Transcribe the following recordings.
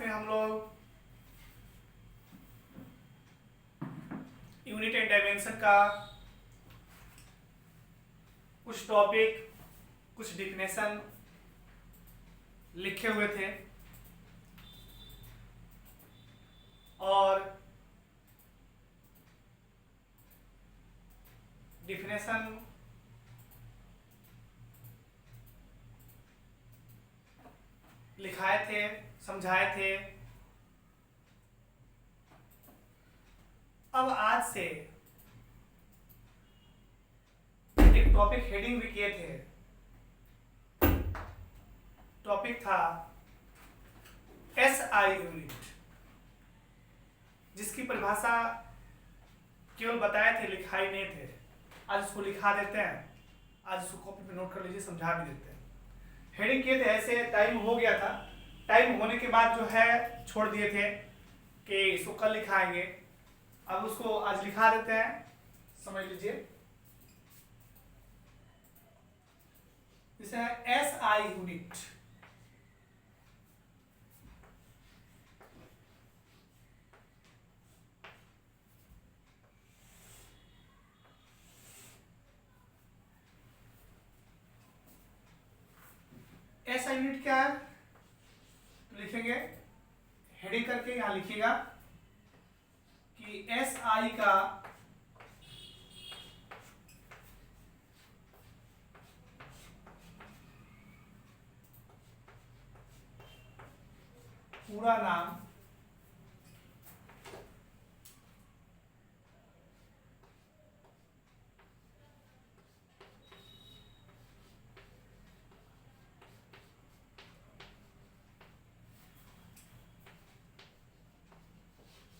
में हम लोग यूनिट एंड डायमेंशन का कुछ टॉपिक, कुछ डिफिनेशन लिखे हुए थे और डिफिनेशन लिखाए थे, समझाए थे। अब आज से एक टॉपिक हेडिंग भी किए थे। टॉपिक था एसआई यूनिट, जिसकी परिभाषा केवल बताए थे, लिखाई नहीं थे। आज उसको लिखा देते हैं, आज उसको कॉपी पे नोट कर लीजिए, समझा भी देते हैं। हेडिंग किए थे, ऐसे टाइम हो गया था। टाइम होने के बाद जो है छोड़ दिए थे कि इसको कल लिखाएंगे। अब उसको आज लिखा देते हैं, समझ लीजिए। इसे है एसआई यूनिट। एसआई यूनिट क्या है तो लिखेंगे, हेडिंग करके यहां लिखिएगा कि एसआई का पूरा नाम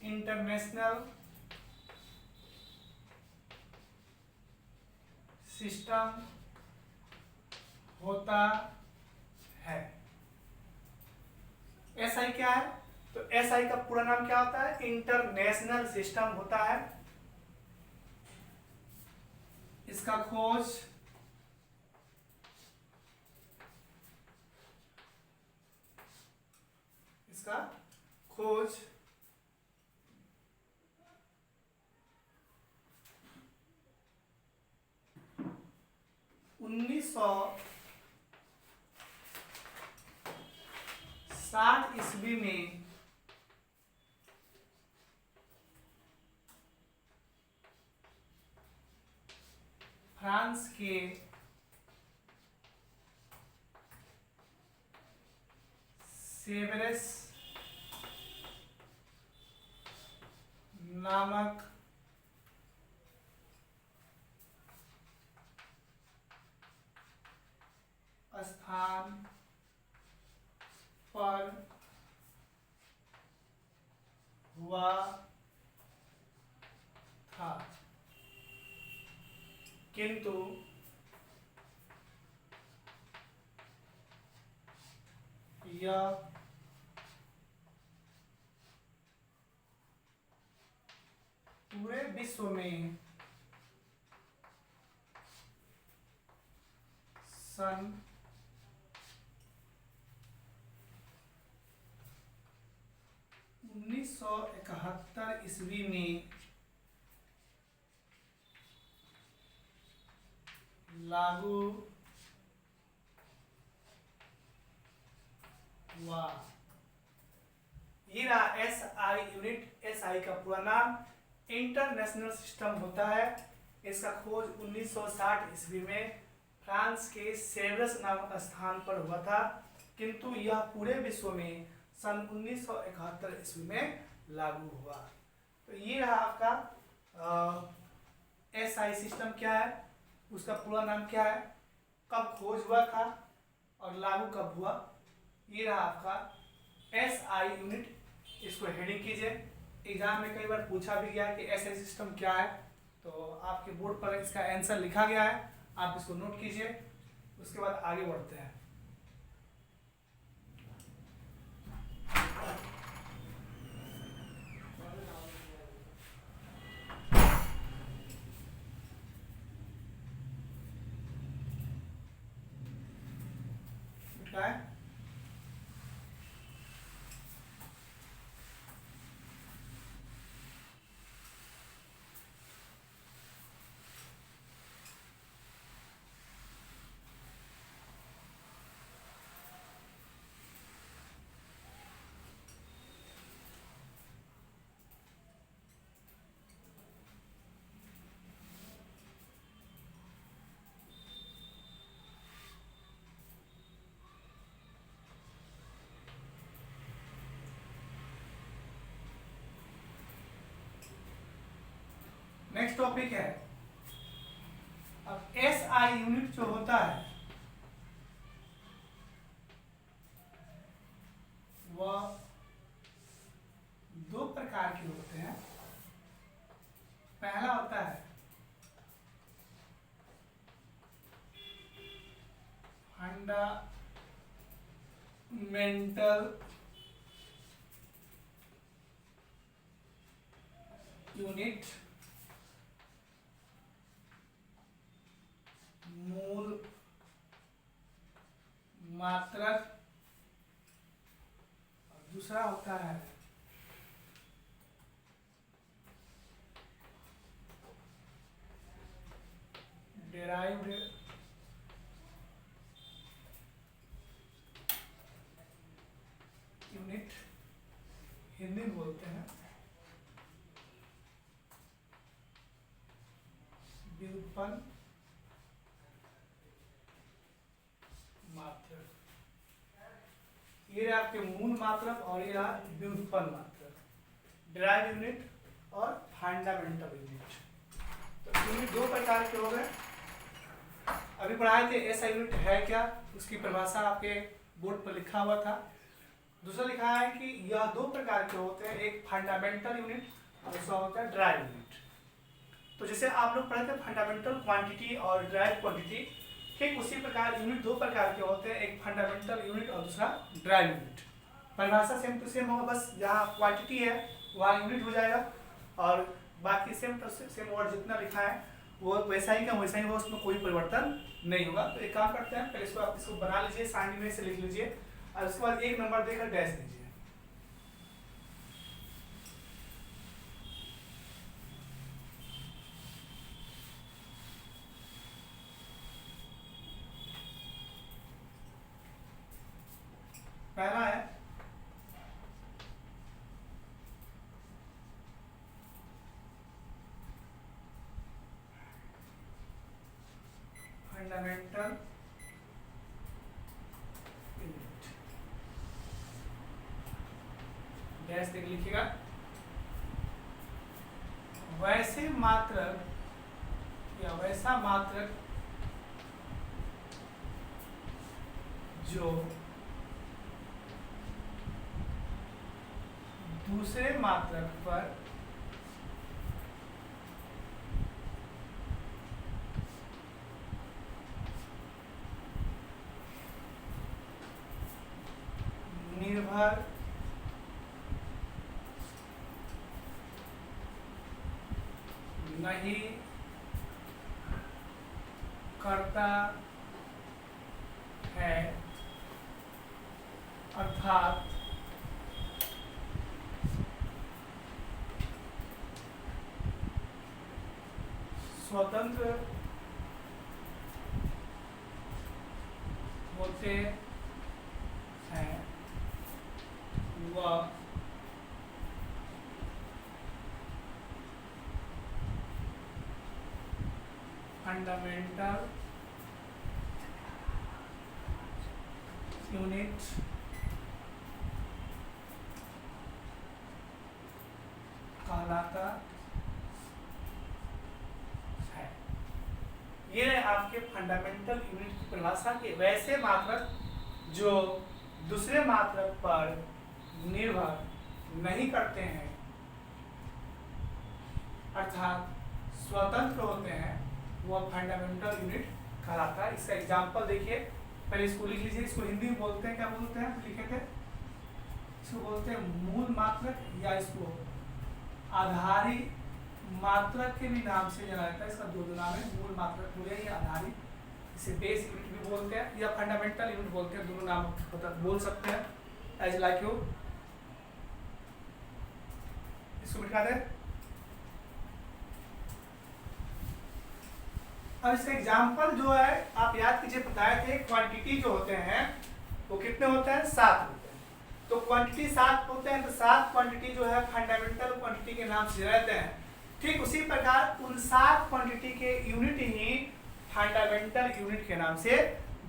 इंटरनेशनल सिस्टम होता है। एसआई क्या है तो एसआई का पूरा नाम क्या होता है? इंटरनेशनल सिस्टम होता है। इसका खोज इसका खोज 1960 ईस्वी में फ्रांस के सेवरेस नामक स्थान पर हुआ था, किंतु यह पूरे विश्व में सन 1971 ईस्वी में लागू हुआ। ये रहा एसआई यूनिट। एसआई का पूरा नाम इंटरनेशनल सिस्टम होता है। इसका खोज 1960 ईस्वी में फ्रांस के सेवरस नामक स्थान पर हुआ था, किंतु यह पूरे विश्व में सन 1971 ईस्वी में लागू हुआ। तो ये रहा आपका एसआई सिस्टम क्या है, उसका पूरा नाम क्या है, कब खोज हुआ था और लागू कब हुआ। ये रहा आपका एसआई यूनिट। इसको हेडिंग कीजिए। एग्जाम में कई बार पूछा भी गया कि एसआई सिस्टम क्या है, तो आपके बोर्ड पर इसका आंसर लिखा गया है, आप इसको नोट कीजिए। उसके बाद आगे बढ़ते हैं। क्या है? टॉपिक है। अब एसआई यूनिट जो होता है वह दो प्रकार के होते हैं। पहला होता है फंडामेंटल यूनिट, मूल मात्रक। और दूसरा होता है डेराइव्ड यूनिट, हिंदी में बोलते हैं व्युत्पन्न मात्रक। ये रहा आपके मूल मात्रक और ये रहा व्युत्पन्न मात्रक, डेराइव्ड यूनिट और फंडामेंटल यूनिट। तो यूनिट दो प्रकार के हो गए। अभी पढ़ाए थे एसआई यूनिट है क्या, उसकी परिभाषा आपके बोर्ड पर लिखा हुआ था। दूसरा लिखा है कि यह दो प्रकार के होते हैं, एक फंडामेंटल यूनिट और दूसरा होता है डेराइव्ड यूनिट। तो जैसे आप लोग पढ़े थे फंडामेंटल क्वांटिटी और डेराइव्ड क्वांटिटी, ठीक उसी प्रकार यूनिट दो प्रकार के होते हैं, एक फंडामेंटल यूनिट और दूसरा डेराइव्ड यूनिट। परिभाषा सेम टू सेम होगा, बस जहाँ क्वांटिटी है वहाँ यूनिट हो जाएगा और बाकी सेम टू सेम वर्ड जितना लिखा है वो वैसा ही का वैसा ही होगा, उसमें कोई परिवर्तन नहीं होगा। तो एक काम करते हैं, पहले इसको बना लीजिए, साइड में से लिख लीजिए और उसके बाद एक नंबर देकर डैश दीजिए। पहला है फंडामेंटल यूनिट, डैश देख लिखिएगा। वैसे मात्रक या वैसा मात्रक जो दूसरे मात्रक पर निर्भर नहीं करता है, अर्थात स्वतंत्र होते हैं, वह फंडामेंटल यूनिट कहलाता है। ये है आपके फंडामेंटल यूनिट की परिभाषा के वैसे मात्रक जो दूसरे मात्रक पर निर्भर नहीं करते हैं, अर्थात स्वतंत्र होते हैं, वह फंडामेंटल यूनिट कहलाता है। इसका एग्जांपल देखिए, पहले इसको लिख लीजिए। इसको हिंदी में बोलते हैं, क्या बोलते हैं, लिखे थे, इसको बोलते हैं मूल मात्रक या इसको आधारी मात्रक के भी नाम से जाना जाता है। इसका दो नाम है, मूल मात्रक हो गया या आधारी, इसे बेस यूनिट भी बोलते हैं या फंडामेंटल यूनिट बोलते हैं, दोनों नाम बोल सकते हैं, एज लाइक यू। इसको बिठा दें। अब इसका एग्जाम्पल जो है आप याद कीजिए, बताए थे क्वांटिटी जो होते हैं वो कितने होते हैं, 7 होते हैं। तो क्वांटिटी 7 होते हैं, तो 7 क्वांटिटी जो है फंडामेंटल क्वांटिटी के नाम से रहते हैं। ठीक उसी प्रकार उन 7 क्वांटिटी के यूनिट ही फंडामेंटल यूनिट के नाम से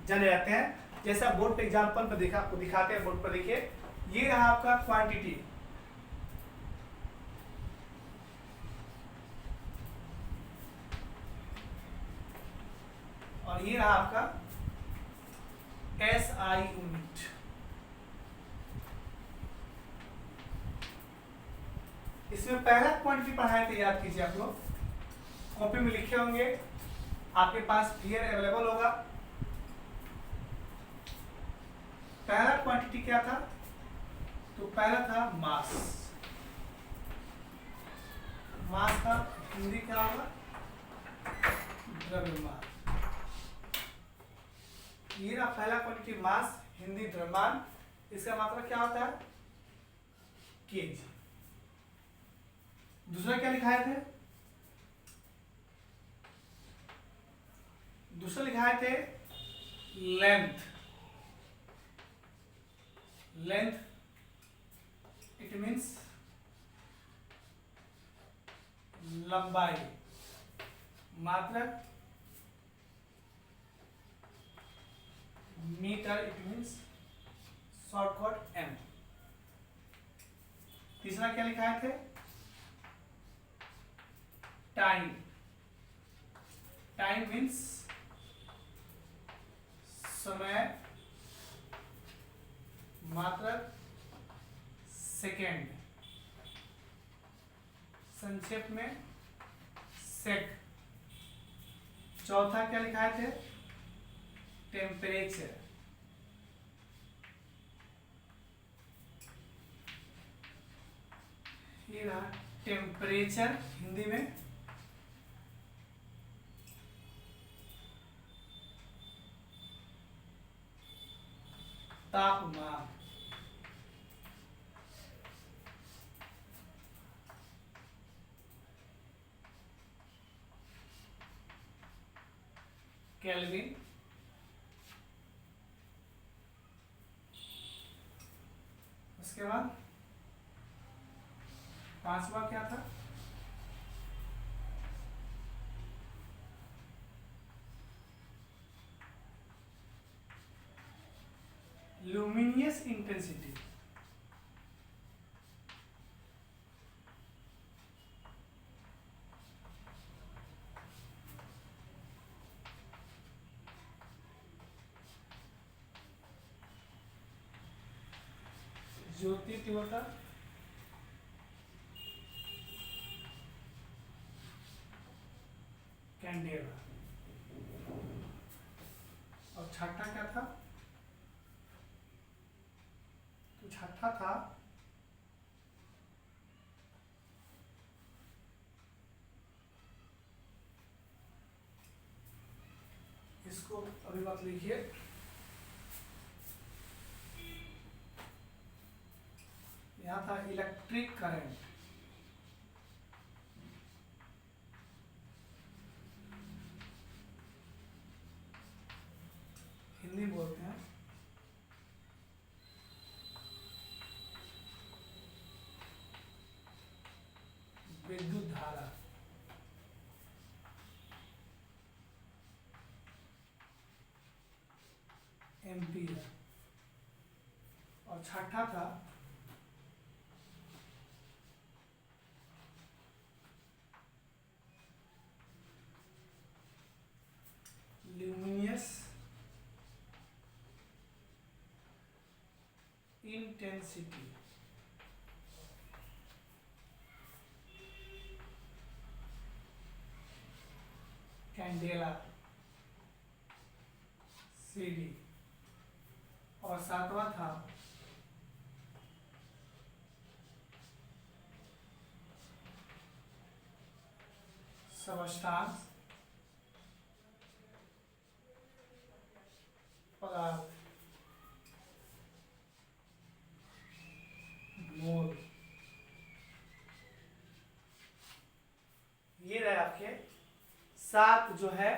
जाने जाते हैं। जैसा बोर्ड पे एग्जाम्पल पर देखा, आपको दिखाते हैं, बोर्ड पर देखिए, ये रहा आपका क्वांटिटी। और ये रहा आपका SI यूनिट। इसमें पहला क्वांटिटी पढ़ाए थे, याद कीजिए आप लोग, कॉपी में लिखे होंगे, आपके पास फियर अवेलेबल होगा। पहला क्वांटिटी क्या था? तो पहला था मास। मास का हिंदी क्या होगा? द्रव्यमान। ये ना पहला क्वांटिटी मास, हिंदी द्रव्यमान। इसका मतलब क्या होता है? केजी। दूसरा क्या लिखाए थे? दूसरा लिखाए थे लेंथ। लेंथ इट मीन्स लंबाई, मात्रक metre it means shortcut M. तीसरा क्या लिखाए थे? टाइम। टाइम मीन्स समय, मात्रक सेकेंड, संक्षेप में सेक। चौथा क्या लिखाए थे? टेम्परेचर। ये रहा टेम्परेचर, हिंदी में तापमान। केल्विन। उसके बाद पांचवा क्या था? Luminous intensity. ज्योति तीव्रता। कैंडेला। और छठा क्या था? तो छठा था इसको अभी मत लिखिए, यहां था इलेक्ट्रिक करंट। हिंदी बोलते हैं विद्युत धारा। एम्पियर। और छठा था ल्यूमिनियस इंटेंसिटी। Candela, CD. और सातवां था सबस्टांस, पदार्थ, मोल। ये रहे आपके सात जो है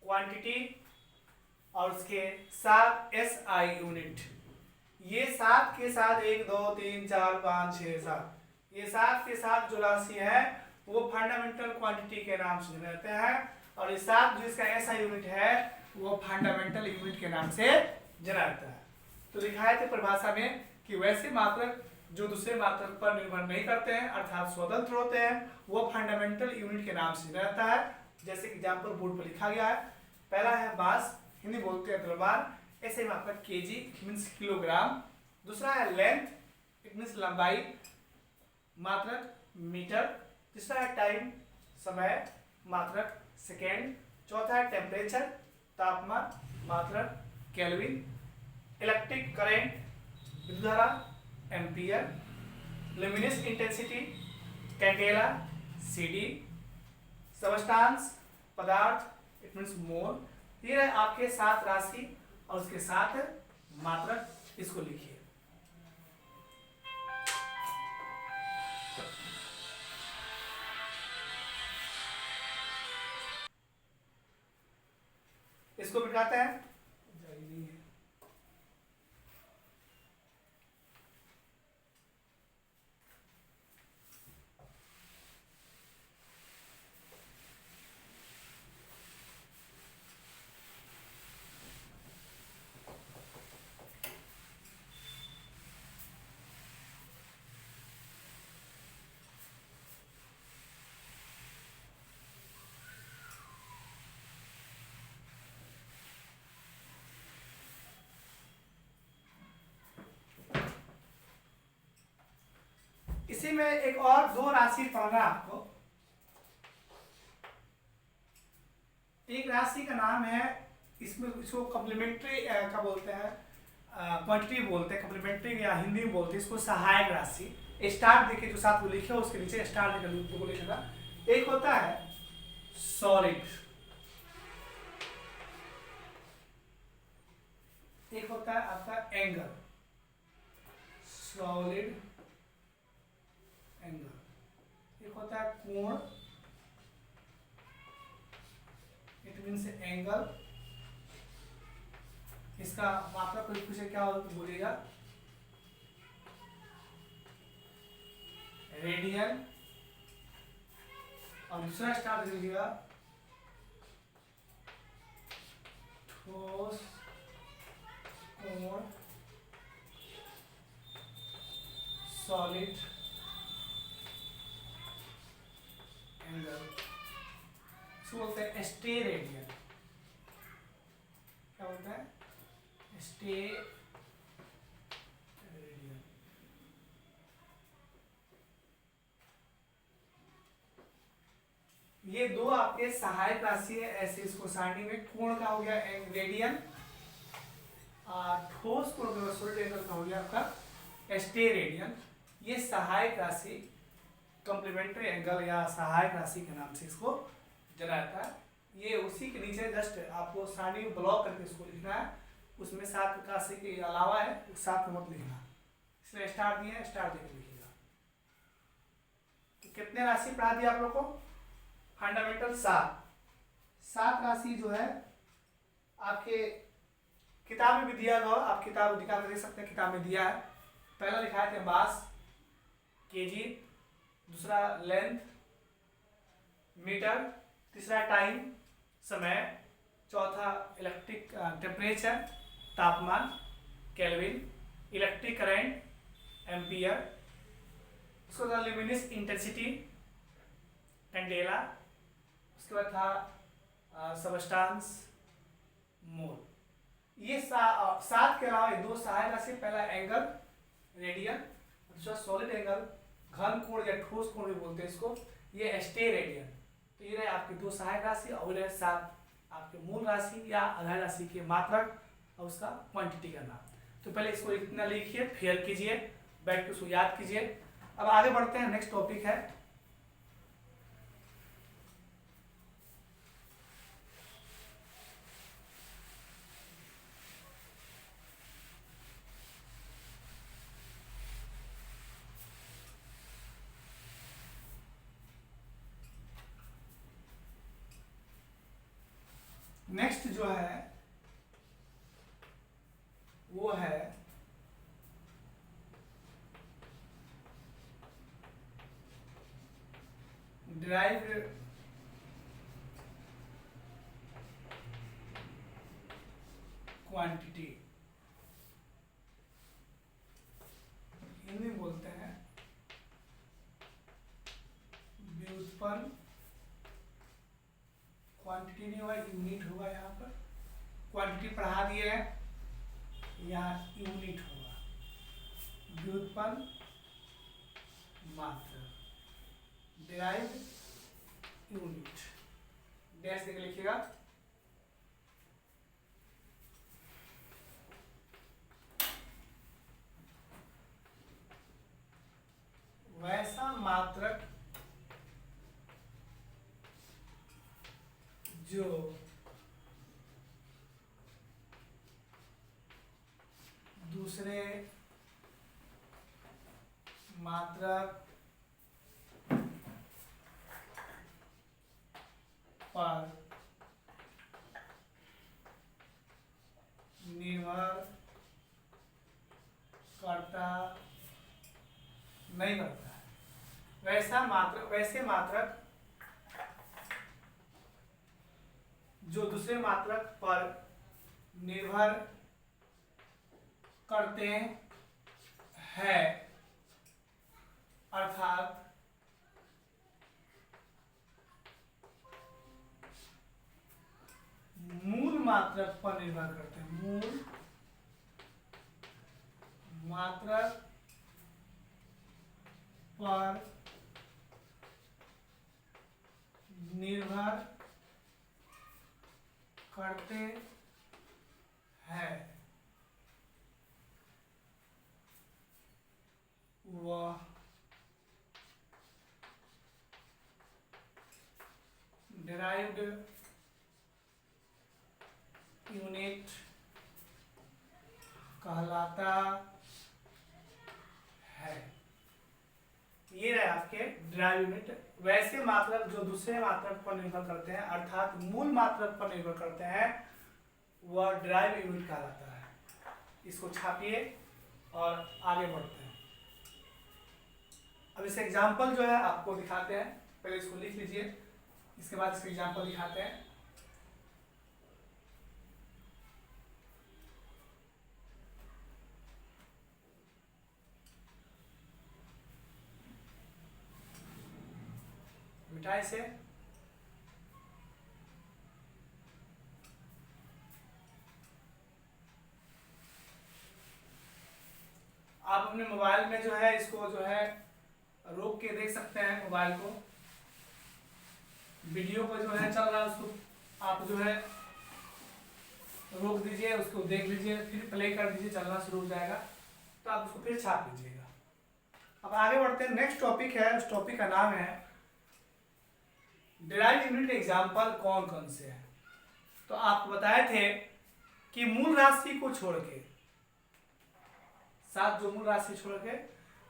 क्वांटिटी और उसके सात SI यूनिट। ये सात के साथ 1 2 3 4 5 6 7, ये सात के साथ जो राशि है वो फंडामेंटल क्वांटिटी के नाम से रहते हैं, और ये सात जो इसका SI यूनिट है वो फंडामेंटल यूनिट के नाम से जाना जाता है। तो लिखाए थे परिभाषा में कि वैसे मात्रक जो दूसरे मात्रक पर निर्भर नहीं करते हैं अर्थात स्वतंत्र होते हैं, वो फंडामेंटल यूनिट के नाम से रहता है। जैसे एग्जाम्पल बोर्ड पर लिखा गया है पहला है मास, हिंदी बोलते हैं द्रव्यमान, ऐसे में आपका केजी मीन्स किलोग्राम। दूसरा है लेंथ, इट मीन्स लंबाई, मात्रक मीटर। तीसरा है टाइम, समय, मात्रक सेकेंड। चौथा है टेम्परेचर, तापमान, मात्रक केल्विन। इलेक्ट्रिक करंट, विद्युत धारा, ampere. Luminous intensity, candela, CD. Substance, पदार्थ, इट मीन्स मोल। ये है आपके 7 राशि और उसके साथ मात्रक, इसको लिखिए। इसको मिटाते हैं। इसी में एक और 2 राशि पढ़ना है आपको। एक राशि का नाम है, इसमें इसको कॉम्प्लीमेंट्री का बोलते हैं, क्वांटिटी बोलते हैं, कॉम्प्लीमेंट्री या हिंदी में बोलते हैं इसको सहायक राशि। स्टार देखिए जो साथ वो लिखे उसके नीचे स्टार देखो लिखेगा। एक होता है सॉलिड, एक होता है आपका एंगल, सॉलिड एंगल। एक होता है कोण, इट मीन्स एंगल। इसका मात्रा कोई पूछे क्या बोलेगा, रेडियन। और दूसरा स्टार दे दीजिएगा ठोस कोण, सॉलिड एंगल। इसको बोलते हैं स्टे रेडियन। क्या बोलते हैं, स्टे रेडियन। ये 2 आपके सहायक राशि है, ऐसे इसको सारणी में। कोण का हो गया रेडियन, ठोस कोण का सॉलिड एंगल का हो गया आपका स्टे रेडियन। ये सहायक राशि, कॉम्प्लीमेंट्री एंगल या सहायक राशि के नाम से इसको जाना जाता है। ये उसी के नीचे जस्ट आपको सारणी में ब्लॉक करके इसको लिखना है। उसमें 7 राशि के अलावा है, उस 7 में मत लिखना, इसलिए स्टार दिए, स्टार देकर लिखिएगा। तो कितने राशि पढ़ा दिया आप लोग को, फंडामेंटल 7 राशि जो है आपके किताब में भी दिया गया, आप किताब निकाल कर देख सकते हैं, किताब में दिया है। पहला लिखाए थे मास, केजी। दूसरा लेंथ, मीटर। तीसरा टाइम, समय। चौथा इलेक्ट्रिक टेम्परेचर, तापमान, केल्विन। Electric current, ampere. उसके बाद लुमिनस इंटेंसिटी, कैंडेला। उसके बाद था सबस्टांस, मोल। ये 7 के अलावा 2 सहायक राशि, पहला एंगल रेडियन, दूसरा सॉलिड एंगल, घन कोण या ठोस कोण भी बोलते हैं इसको, ये स्टे रेडियन। तो ये रहे आपकी 2 सहायक राशि और ये 7 आपके मूल राशि या आधार राशि के मात्रक और उसका क्वांटिटी का नाम। तो पहले इसको इतना लिखिए, फेयर कीजिए, बैठ के उसको याद कीजिए। अब आगे बढ़ते हैं, नेक्स्ट टॉपिक है नेक्स्ट जो है वो है डिराइव्ड क्वांटिटी, हिंदी बोलते हैं व्युत्पन्न क्वांटिटी नहीं होगा, यूनिट होगा। यहाँ पर क्वांटिटी पढ़ा दिए हैं, यहाँ यूनिट होगा, व्युत्पन्न मात्रा, डिराइव्ड यूनिट, डैश देके लिखिएगा। वैसा मात्रक जो दूसरे मात्रक पर निर्भर करता नहीं करता है। वैसे मात्रक जो दूसरे मात्रक पर निर्भर करते हैं, अर्थात मूल मात्रक पर निर्भर करते हैं, मूल मात्रक पर निर्भर करते हैं, वह डिराइव्ड यूनिट कहलाता है। ये रहे आपके डिराइव्ड यूनिट। वैसे मात्रक जो दूसरे मात्रक पर निर्भर करते हैं, अर्थात मूल मात्रक पर निर्भर करते हैं, वह डिराइव्ड यूनिट कहलाता है। इसको छापिए और आगे बढ़ते हैं। अब इस एग्जाम्पल जो है आपको दिखाते हैं, पहले इसको लिख लीजिए, इसके बाद इसके एग्जाम्पल दिखाते हैं। मिटाई से आप अपने मोबाइल में जो है इसको जो है रोक के देख सकते हैं। मोबाइल को, वीडियो को जो है चल रहा है उसको आप जो है रोक दीजिए, उसको देख लीजिए, फिर प्ले कर दीजिए, चलना शुरू हो जाएगा, तो आप उसको फिर छाप लीजिएगा। अब आगे बढ़ते हैं। नेक्स्ट टॉपिक है, उस टॉपिक का नाम है डिराइव्ड यूनिट। एग्जाम्पल कौन कौन से हैं? तो आपको बताए थे कि मूल राशि को छोड़ के, सात जो मूल राशि छोड़ के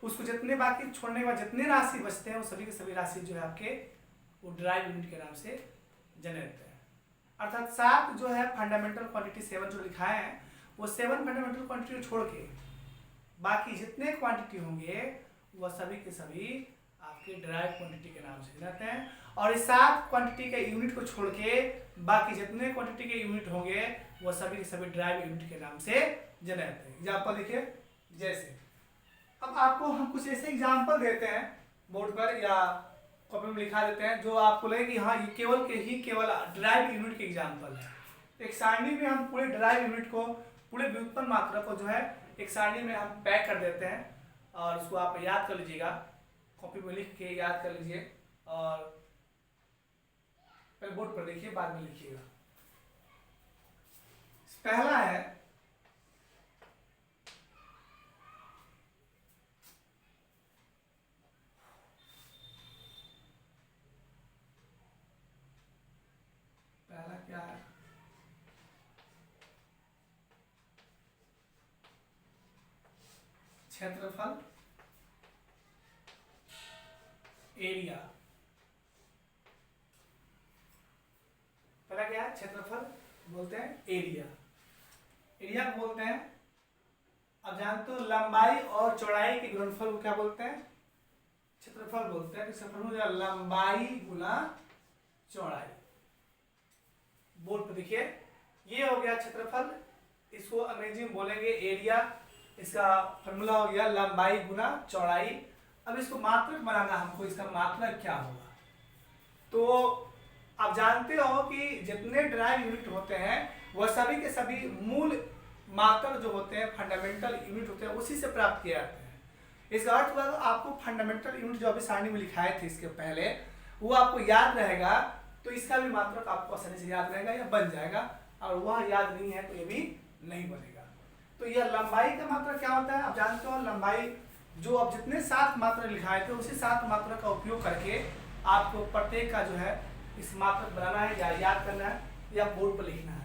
उसको जितने बाकी छोड़ने के बाद जितने राशि बचते हैं वो सभी के सभी राशि जो है आपके वो डिराइव्ड यूनिट के नाम से जाने जाते हैं। अर्थात सात जो है फंडामेंटल क्वांटिटी, 7 जो लिखाए हैं वो 7 फंडामेंटल क्वांटिटी को छोड़ के बाकी जितने क्वांटिटी होंगे वह सभी के सभी आपके डिराइव्ड क्वांटिटी के नाम से जाते हैं। और इस 7 क्वांटिटी के यूनिट को छोड़ के बाकी जितने क्वांटिटी के यूनिट होंगे वह सभी के सभी डिराइव्ड यूनिट के नाम से जाने जाते हैं। एग्जाम्पल देखिए, जैसे अब आपको हम कुछ ऐसे एग्जाम्पल देते हैं बोर्ड पर या कॉपी में लिखा देते हैं जो आपको लगे कि हाँ ये केवल डिराइव्ड यूनिट के एग्जाम्पल है। एक सारणी में हम पूरे डिराइव्ड यूनिट को, पूरे व्युत्पन्न मात्रा को जो है एक सारणी में हम पैक कर देते हैं और उसको आप याद कर लीजिएगा, कॉपी में लिख के याद कर लीजिए और पहले बोर्ड पर लिखिए, बाद में लिखिएगा। पहला है क्या है, क्षेत्रफल, एरिया। पहला क्या है? क्षेत्रफल बोलते हैं, एरिया, एरिया को बोलते हैं। अब जानते हो लंबाई और चौड़ाई के गुणनफल को क्या बोलते हैं? क्षेत्रफल बोलते हैं। क्षेत्रफल हो जाएगा लंबाई गुना चौड़ाई। बोर्ड पर देखिए, ये हो गया क्षेत्रफल, इसको अंग्रेजी में बोलेंगे एरिया। इसका फॉर्मूला हो गया लंबाई गुना चौड़ाई। अब इसको मात्रक बनाना हमको, इसका मात्रक क्या होगा? तो आप जानते हो कि जितने ड्राइव यूनिट होते हैं वह सभी के सभी मूल मात्रक जो होते हैं, फंडामेंटल यूनिट होते हैं, उसी से प्राप्त किए जाते हैं। इसका अर्थ हुआ आपको फंडामेंटल यूनिट जो अभी सारणी में लिखाए थे इसके पहले, वो आपको याद रहेगा तो इसका भी मात्रक आपको आसानी से याद रहेगा या बन जाएगा, और वह याद नहीं है तो ये भी नहीं बनेगा। तो यह लंबाई का मात्रक क्या होता है, आप जानते हो लंबाई जो अब जितने 7 मात्रक लिखाए थे उसी 7 मात्रक का उपयोग करके आपको प्रत्येक का जो है इस मात्रक बनाना है या याद करना है या बोर्ड पर लिखना है।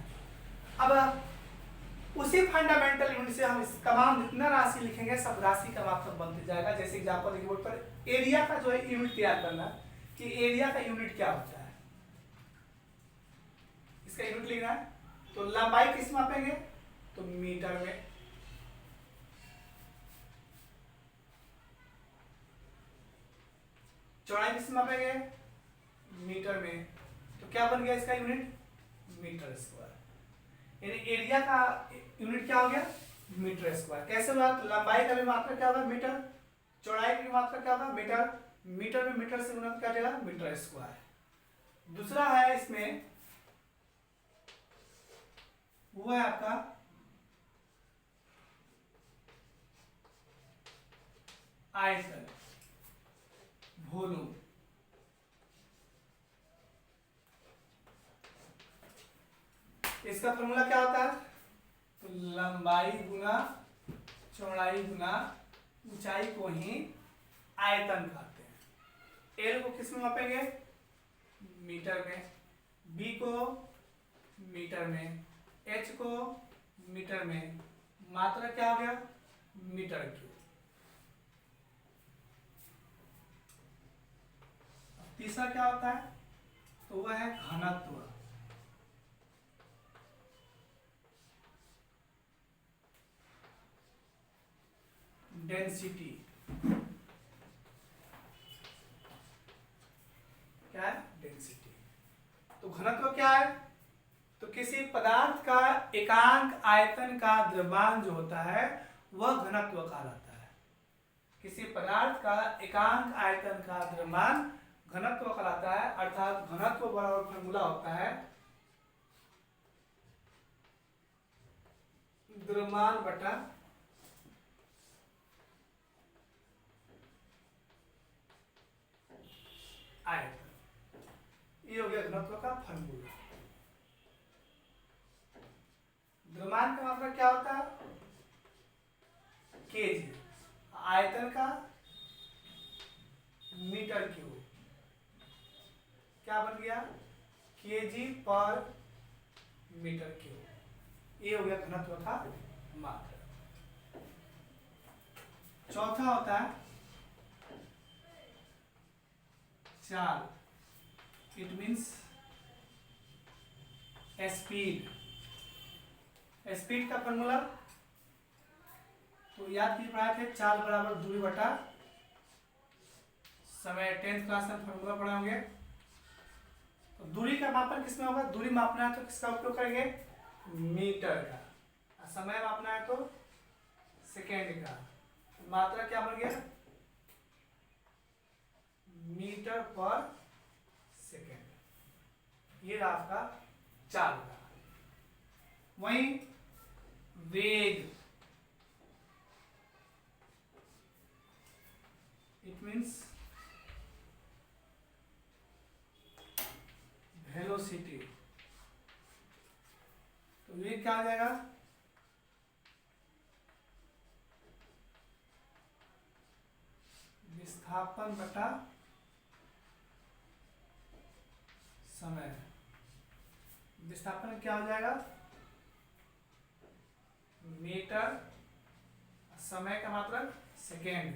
अब उसी फंडामेंटल यूनिट से हम इस तमाम जितना राशि लिखेंगे सब राशि का मात्रक बनते जाएगा। जैसे एग्जांपल लिखिए बोर्ड पर, एरिया का जो है यूनिट तैयार करना कि एरिया का यूनिट क्या होता है, इसका यूनिट लिखना है। तो लंबाई किस मापेंगे, तो मीटर में, चौड़ाई किस मापेंगे, मीटर में। तो क्या बन गया इसका यूनिट, मीटर स्क्वायर। यानी एरिया का यूनिट क्या हो गया, मीटर स्क्वायर। कैसे हुआ, तो लंबाई का भी मात्रक क्या होगा, मीटर, चौड़ाई की मात्रक क्या होगा, मीटर, मीटर में मीटर से गुणा क्या देगा, मीटर स्क्वायर। दूसरा है इसमें वो है आपका आयतन, वॉल्यूम। इसका फॉर्मूला क्या होता है, तो लंबाई गुना चौड़ाई गुना ऊंचाई को ही आयतन कहते हैं। एल को किस में मापेंगे, मीटर में, बी को मीटर में, एच को मीटर में, मात्रा क्या हो गया, मीटर क्यूब। तीसरा क्या होता है, तो वह है घनत्व, डेंसिटी। क्या है, डेंसिटी। तो घनत्व क्या है, तो किसी पदार्थ का एकांक आयतन का द्रव्यमान जो होता है वह घनत्व कहलाता है। किसी पदार्थ का एकांक आयतन का द्रव्यमान घनत्व कहलाता है। अर्थात घनत्व बराबर फॉर्मूला होता है द्रव्यमान बटा आयतन। ये हो गया घनत्व का फॉर्मूला। द्रव्यमान का मात्रा क्या होता है, केजी, आयतन का मीटर क्यूब, क्या बन गया, केजी पर मीटर क्यूब। ये हो गया घनत्व का मात्रा। चौथा होता है चाल, इट मीन्स स्पीड। स्पीड का फॉर्मूला तो याद कीजिए, पढ़ाए थे, चाल बराबर दूरी बटा समय। 10th क्लास में फॉर्मूला पढ़े होंगे। तो दूरी का मापन किसमें होगा, दूरी मापना है तो किसका उपयोग करेंगे, मीटर का, और समय मापना है तो सेकेंड का। मात्रा क्या बन गया, मीटर पर सेकेंड। ये रहा आपका चाल का। वहीं वेग, इट मीन्स वेलोसिटी। तो वेग क्या आ जाएगा, विस्थापन बटा समय। विस्थापन क्या हो जाएगा, मीटर, समय का मात्रक सेकेंड,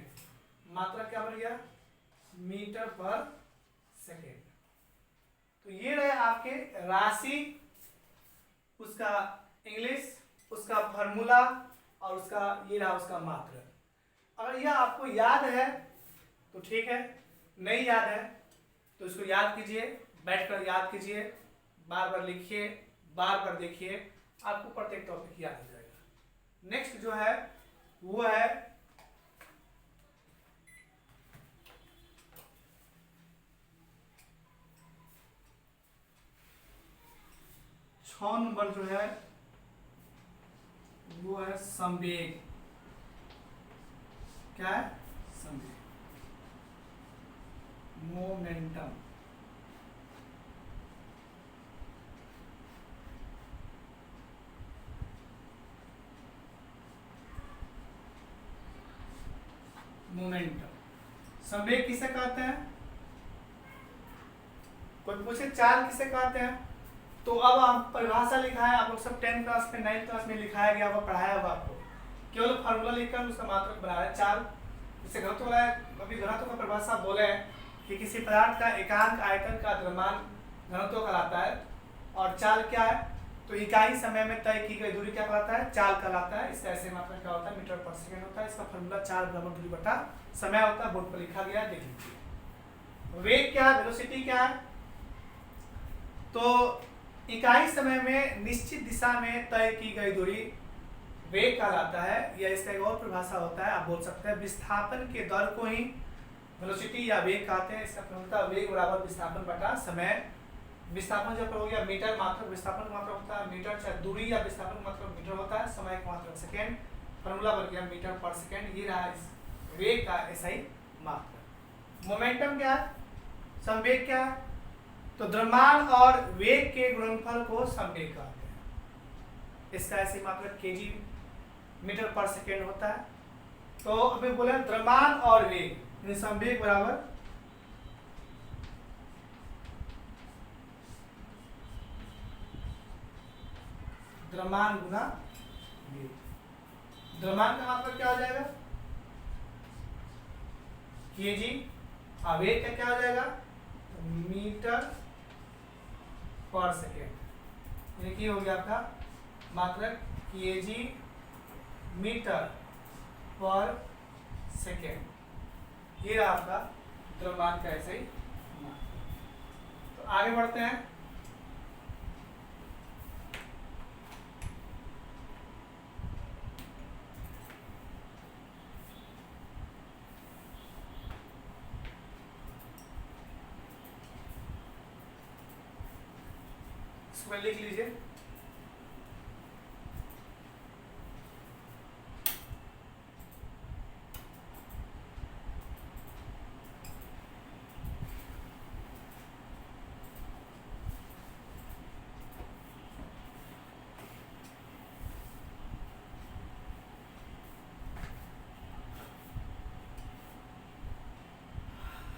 मात्रा क्या बन गया, मीटर पर सेकेंड। तो ये रहे आपके राशि, उसका इंग्लिश, उसका फॉर्मूला और उसका ये रहा उसका मात्रक। अगर यह आपको याद है तो ठीक है, नहीं याद है तो इसको याद कीजिए, बैठकर याद कीजिए, बार बार लिखिए, बार बार देखिए, आपको प्रत्येक टॉपिक याद हो जाएगा। नेक्स्ट जो है वो है 6 नंबर जो है वो है संवेग। क्या है? संवेग, मोमेंटम। मोमेंटम संवेग किसे कहते हैं? कोई पूछे चाल किसे कहते हैं, तो अब हम परिभाषा लिखा है, आप लोग सब 10th क्लास में 9th क्लास में लिखाया गया होगा, पढ़ाया होगा आपको। केवल फार्मूला लिखकर उसका मात्रक बना रहे हैं चाल। जैसे घनत्व वाला अभी घनत्व का परिभाषा बोले कि किसी पदार्थ का एकांक आयतन का द्रव्यमान घनत्व कहलाता है। और चाल क्या है? तो इकाई समय में तय की गई दूरी क्या कहलाता है? चाल कहलाता है। इसका ऐसे मात्रक क्या होता है? मीटर पर सेकेंड होता है। इसका फॉर्मूला चाल बराबर दूरी बटा समय होता है, बोर्ड पर लिखा गया, देख लीजिए। वेग क्या है? वेलोसिटी क्या है? तो इकाई समय में निश्चित दिशा में तय की गई दूरी वेग कहलाता है। या इसका एक और परिभाषा होता है, आप बोल सकते हैं विस्थापन के दर को ही वेलोसिटी या वेग कहते हैं। इसका फॉर्मूला वेग बराबर विस्थापन बटा समय। विस्थापन जब हो गया मीटर, मात्रक विस्थापन का मात्रक होता है मीटर, चाहे दूरी या विस्थापन का मात्रक मीटर होता है, समय का मात्रक सेकेंड, फॉर्मूला बन गया मीटर पर सेकेंड। ये रहा इस वेग का SI मात्रक। मोमेंटम क्या है? संवेग क्या है? तो द्रव्यमान और वेग के गुणनफल को संवेग कहते हैं। इसका SI मात्रक kg मीटर पर सेकेंड होता है। तो अभी बोले द्रव्यमान और वेग, संवेग बराबर द्रव्यमान गुना वेग। द्रव्यमान का मतलब क्या हो जाएगा? kg, वेग का क्या हो जाएगा? मीटर पर सेकेंड। ये हो गया आपका मात्रक kg मीटर पर सेकेंड। ये रहा आपका द्रव्यमान का ऐसे ही। तो आगे बढ़ते हैं। इसको लिख लीजिए।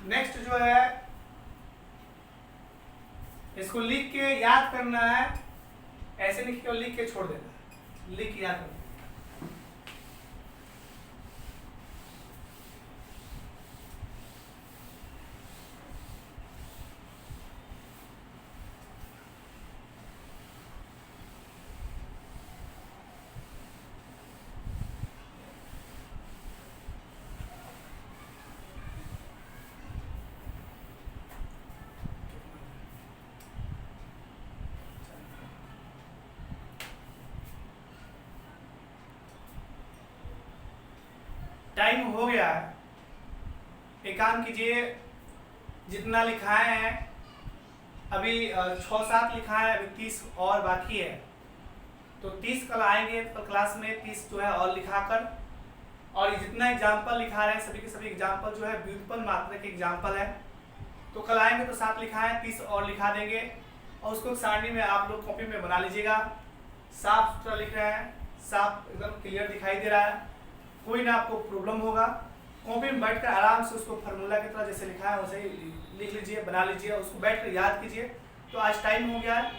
नेक्स्ट जो है इसको लिख के याद करना है। ऐसे नहीं केवल लिख के छोड़ देना है, लिख के याद करना है। टाइम हो गया है, एक काम कीजिए, जितना लिखाए हैं अभी 6-7 लिखाए हैं, अभी 30 और बाकी है। तो 30 कल आएंगे, कल क्लास में 30 जो है और लिखाकर, और जितना एग्जाम्पल लिखा रहे हैं सभी के सभी एग्जाम्पल जो है व्युत्पन्न मात्रा के एग्जाम्पल है। तो कल आएंगे तो 7 लिखाए, 30 और लिखा देंगे, और उसको सारणी में आप लोग कॉपी में बना लीजिएगा। साफ सुथरा लिख रहे हैं, साफ एकदम क्लियर दिखाई दे रहा है, कोई ना आपको प्रॉब्लम होगा। कॉपी में बैठकर आराम से उसको फार्मूला की तरह जैसे लिखा है वैसे ही लिख लीजिए, बना लीजिए, उसको बैठकर याद कीजिए। तो आज टाइम हो गया है,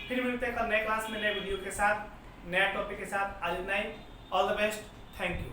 फिर मिलते हैं कल नए क्लास में नए वीडियो के साथ, नया टॉपिक के साथ। आज इतना ही। All the best, thank you.